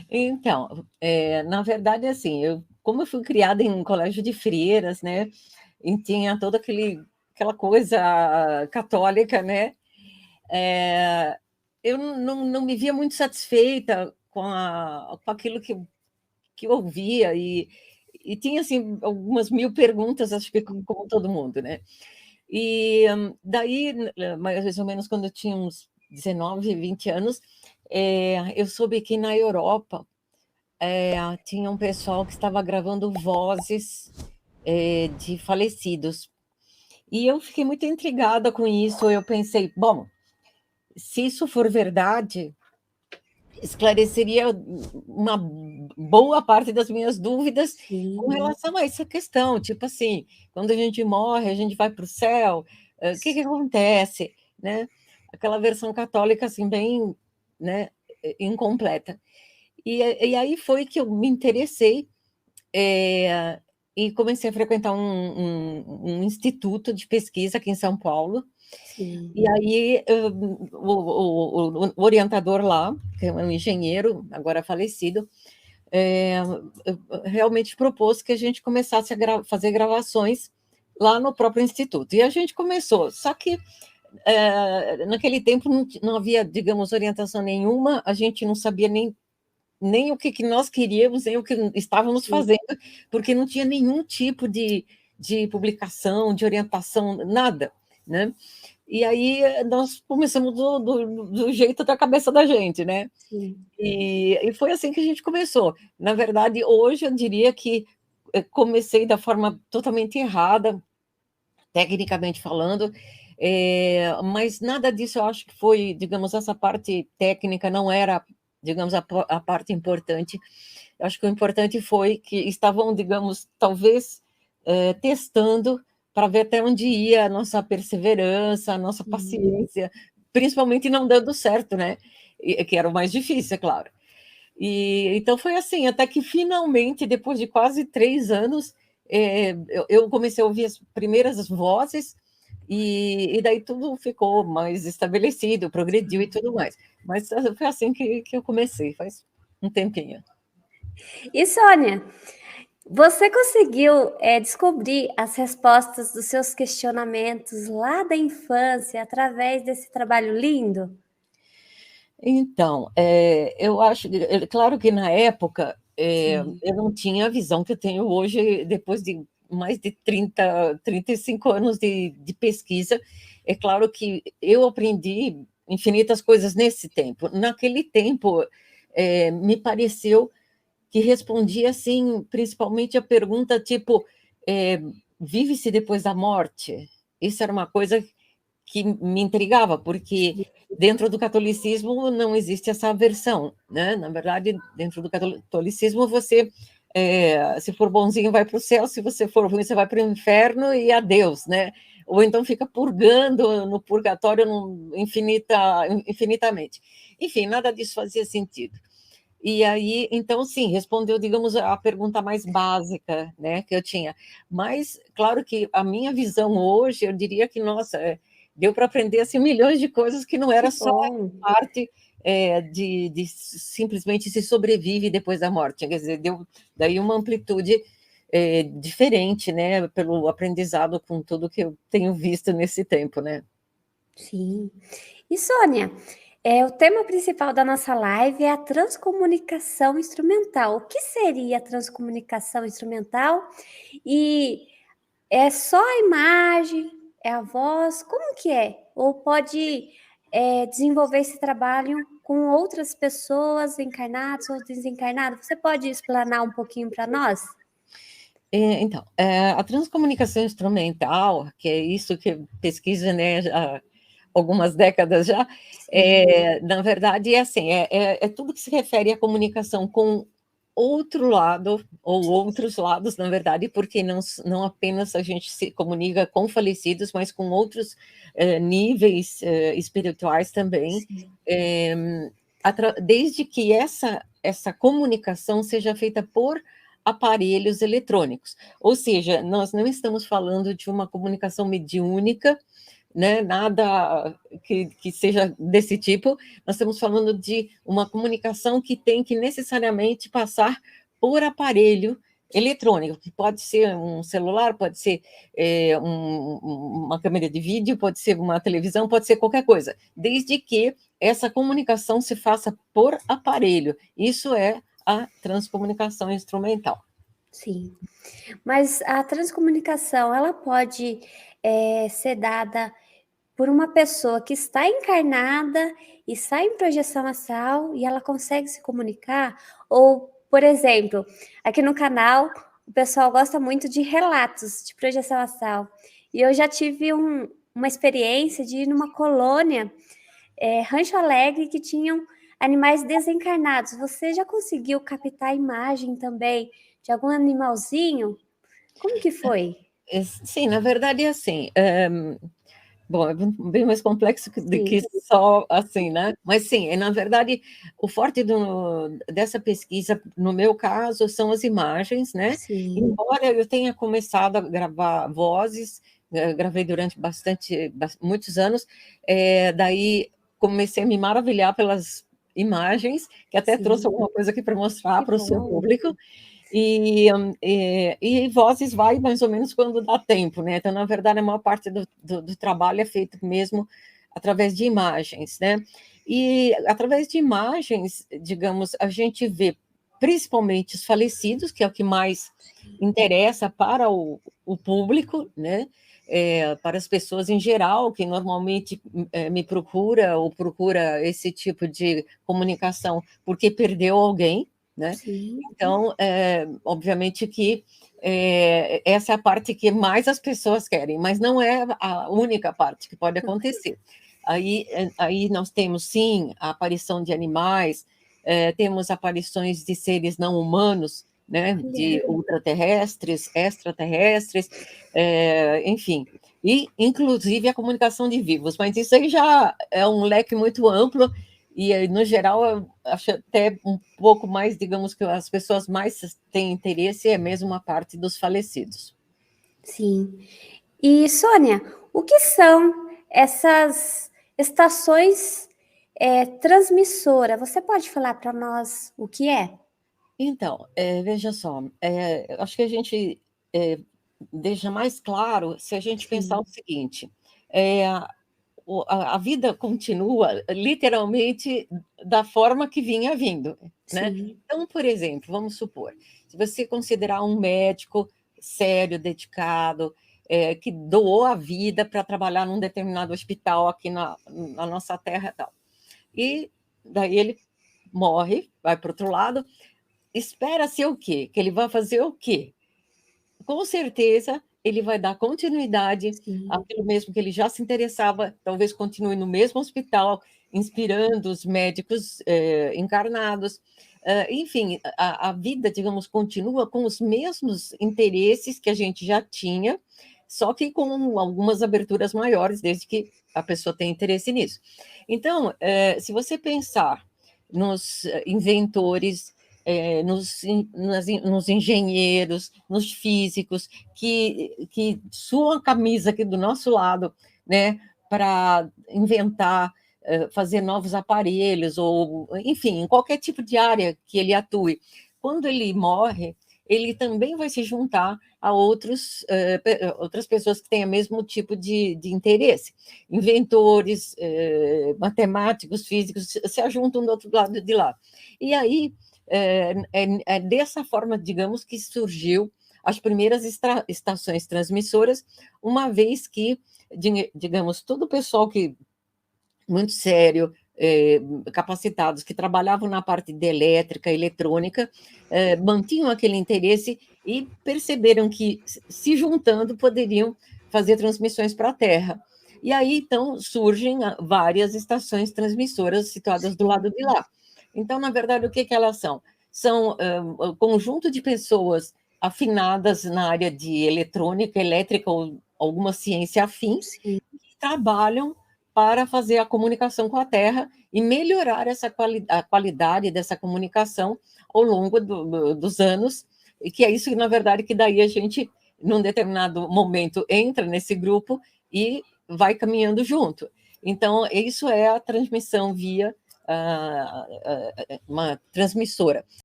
Então, na verdade, assim, como eu fui criada em um colégio de freiras, né, e tinha toda aquela coisa católica, né, eh, eu não me via muito satisfeita com aquilo que eu ouvia e tinha, assim, algumas mil perguntas, acho que como todo mundo, né. E daí, mais ou menos quando eu tinha uns 19, 20 anos, eu soube que na Europa, tinha um pessoal que estava gravando vozes, de falecidos. E eu fiquei muito intrigada com isso, eu pensei: "Bom, se isso for verdade, esclareceria uma boa parte das minhas dúvidas com Sim, relação a essa questão, tipo assim, quando a gente morre, a gente vai para o céu, o que que acontece, né? Aquela versão católica, assim, bem, né, incompleta. E aí foi que eu me interessei, eh, e comecei a frequentar um instituto de pesquisa aqui em São Paulo, sim. e aí, o orientador lá, que é um engenheiro, agora falecido, eh, realmente propôs que a gente começasse a fazer gravações lá no próprio instituto. E a gente começou, só que naquele tempo não havia, digamos, orientação nenhuma, a gente não sabia nem o que, que nós queríamos, nem o que estávamos Sim. fazendo, porque não tinha nenhum tipo de publicação, de orientação, nada, né? E aí nós começamos do jeito da cabeça da gente, né? Sim. E foi assim que a gente começou. Na verdade, hoje eu diria que comecei da forma totalmente errada, tecnicamente falando, mas nada disso eu acho que foi, digamos, essa parte técnica não era, digamos, a parte importante. Eu acho que o importante foi que estavam, digamos, talvez testando para ver até onde ia a nossa perseverança, a nossa Sim. paciência, principalmente não dando certo, né? Que era o mais difícil, é claro. E então foi assim, até que finalmente, depois de quase 3 anos, eu comecei a ouvir as primeiras vozes, e daí tudo ficou mais estabelecido, progrediu e tudo mais. Mas foi assim que eu comecei, faz um tempinho. E Sônia, você conseguiu, descobrir as respostas dos seus questionamentos lá da infância através desse trabalho lindo? Então, eu acho, claro que na época, Sim. eu não tinha a visão que eu tenho hoje, depois de mais de 35 anos de pesquisa. É claro que eu aprendi infinitas coisas nesse tempo. Naquele tempo, me pareceu que respondia, assim, principalmente a pergunta tipo, eh, vive-se depois da morte? Isso era uma coisa que me intrigava, porque Sim. dentro do catolicismo não existe essa versão, né? Na verdade, dentro do catolicismo, você, se for bonzinho, vai para o céu, se você for ruim, você vai para o inferno e adeus, né? Ou então fica purgando no purgatório infinitamente. Enfim, nada disso fazia sentido. E aí, então, sim, respondeu, digamos, a pergunta mais básica, né, que eu tinha. Mas, claro que a minha visão hoje, eu diria que, nossa, deu para aprender assim, milhões de coisas que não Que era só bom. a parte de simplesmente se sobrevive depois da morte. Quer dizer, deu daí uma amplitude diferente, né, pelo aprendizado com tudo que eu tenho visto nesse tempo, né? Sim. E Sônia, o tema principal da nossa live é a transcomunicação instrumental. O que seria a transcomunicação instrumental? E é só a imagem, é a voz, como que é? Ou pode, desenvolver esse trabalho com outras pessoas encarnadas ou desencarnadas? Você pode explanar um pouquinho para nós? Então, a transcomunicação instrumental, que é isso que eu pesquiso, né, já algumas décadas já, Sim, na verdade, é assim, é tudo que se refere à comunicação com outro lado, ou outros lados, na verdade, porque não apenas a gente se comunica com falecidos, mas com outros níveis espirituais também, sim. desde que essa comunicação seja feita por aparelhos eletrônicos. Ou seja, nós não estamos falando de uma comunicação mediúnica, né, nada que seja desse tipo. Nós estamos falando de uma comunicação que tem que necessariamente passar por aparelho eletrônico, que pode ser um celular, pode ser uma câmera de vídeo, pode ser uma televisão, pode ser qualquer coisa, desde que essa comunicação se faça por aparelho. Isso é a transcomunicação instrumental. Sim. Mas a transcomunicação, ela pode ser dada por uma pessoa que está encarnada e está em projeção astral e ela consegue se comunicar? Ou, por exemplo, aqui no canal, o pessoal gosta muito de relatos de projeção astral. E eu já tive uma experiência de ir numa colônia, Rancho Alegre, que tinham animais desencarnados. Você já conseguiu captar a imagem também de algum animalzinho? Como que foi? Sim, na verdade é assim. Bom, é bem mais complexo do que Sim, só assim, né? Mas sim, na verdade, o forte dessa pesquisa, no meu caso, são as imagens, né? sim, Embora eu tenha começado a gravar vozes, gravei durante muitos anos, daí comecei a me maravilhar pelas imagens, que até trouxe sim. alguma coisa aqui para mostrar Que para o seu bom. público. E vozes vai mais ou menos quando dá tempo, né? Então, na verdade, a maior parte do trabalho é feito mesmo através de imagens, né? E através de imagens, digamos, a gente vê principalmente os falecidos, que é o que mais interessa para o público, né? Para as pessoas em geral, que normalmente me procura ou procura esse tipo de comunicação porque perdeu alguém, né? Sim, Então, obviamente que essa é a parte que mais as pessoas querem, mas não é a única parte que pode acontecer. Aí nós temos, sim, a aparição de animais, temos aparições de seres não humanos, né, de olha, ultraterrestres, extraterrestres, enfim, e inclusive a comunicação de vivos, mas isso aí já é um leque muito amplo e, no geral, eu acho até um pouco mais, digamos, que as pessoas mais têm interesse é mesmo a parte dos falecidos. sim. E, Sônia, o que são essas estações transmissora? Você pode falar para nós o que é? Então, veja só, acho que a gente deixa mais claro se a gente pensar Sim, o seguinte: é, a vida continua literalmente da forma que vinha vindo, né? sim, Então, por exemplo, vamos supor, se você considerar um médico sério, dedicado, que doou a vida para trabalhar num determinado hospital aqui na nossa terra e tal, e daí ele morre, vai para o outro lado, espera-se o quê? Que ele vai fazer o quê? Com certeza, ele vai dar continuidade sim, àquilo mesmo que ele já se interessava, talvez continue no mesmo hospital, inspirando os médicos encarnados. Enfim, a vida, digamos, continua com os mesmos interesses que a gente já tinha, só que com algumas aberturas maiores, desde que a pessoa tenha interesse nisso. Então, se você pensar nos inventores, nos engenheiros, nos físicos, que suam a camisa aqui do nosso lado, né, para inventar, fazer novos aparelhos, ou, enfim, em qualquer tipo de área que ele atue. Quando ele morre, ele também vai se juntar a outras pessoas que têm o mesmo tipo de interesse. Inventores, matemáticos, físicos, se ajuntam do outro lado de lá. E aí, é dessa forma, digamos, que surgiu as primeiras estações transmissoras, uma vez que, digamos, todo o pessoal que muito sério, capacitados, que trabalhavam na parte de elétrica, eletrônica, mantinham aquele interesse e perceberam que, se juntando, poderiam fazer transmissões para a Terra. E aí, então, surgem várias estações transmissoras situadas do lado de lá. Então, na verdade, o que elas são? São um conjunto de pessoas afinadas na área de eletrônica, elétrica ou alguma ciência afim, sim. que trabalham para fazer a comunicação com a Terra e melhorar a qualidade dessa comunicação ao longo dos anos, e que é isso, na verdade, que daí a gente, num determinado momento, entra nesse grupo e vai caminhando junto. Então, isso é a transmissão via uma transmissora.